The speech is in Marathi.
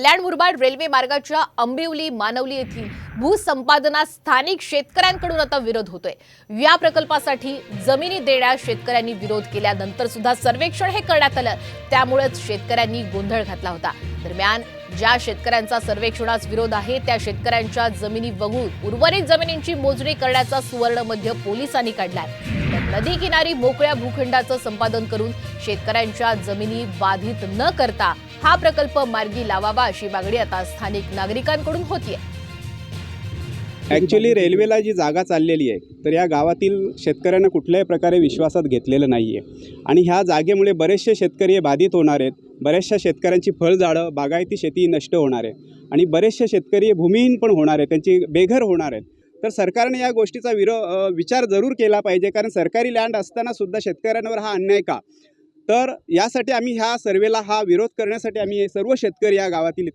कल्याण मुरबाड रेल्वे मार्गाच्या अंबिवली मानवली येथील भूसंपादनास स्थानिक शेतकऱ्यांकडून आता विरोध होतोय। या प्रकल्पासाठी जमिनी देण्यास शेतकऱ्यांनी विरोध केल्यानंतर सुद्धा सर्वेक्षण हे करण्यात आलं, त्यामुळेच शेतकऱ्यांनी गोंधळ घातला होता। दरम्यान ज्या शेतकऱ्यांचा सर्वेक्षणास विरोध आहे त्या शेतकऱ्यांच्या जमिनी वगळून उर्वरित जमिनींची मोजणी करण्याचा सुवर्ण मध्य पोलिसांनी काढलाय। नदी किनारी मोकळ्या भूखंडाचं संपादन करून शेतकऱ्यांच्या जमिनी बाधित न करता हा प्रकल्प मार्गी लावावा अशी मागणी आता स्थानिक नागरिकांकडून होतीये। ॲक्च्युली रेल्वेला जी जागा चाललेली आहे तर या गावातील शेतकऱ्यांना कुठल्याही प्रकारे विश्वासात घेतलेलं नाही आहे आणि ह्या जागेमुळे बरेचसे शेतकरी बाधित होणार आहेत। बऱ्याचशा शेतकऱ्यांची फळझाडं बागायती शेती नष्ट होणार आहे आणि बरेचसे शेतकरी भूमिहीन पण होणार आहेत, त्यांची बेघर होणार आहेत। तर सरकारने या गोष्टीचा विचार जरूर केला पाहिजे, कारण सरकारी लँड असताना सुद्धा शेतकऱ्यांवर हा अन्याय का? तर यासाठी आम्ही ह्या सर्वेला विरोध करण्यासाठी आम्ही सर्व शेतकरी या गावातील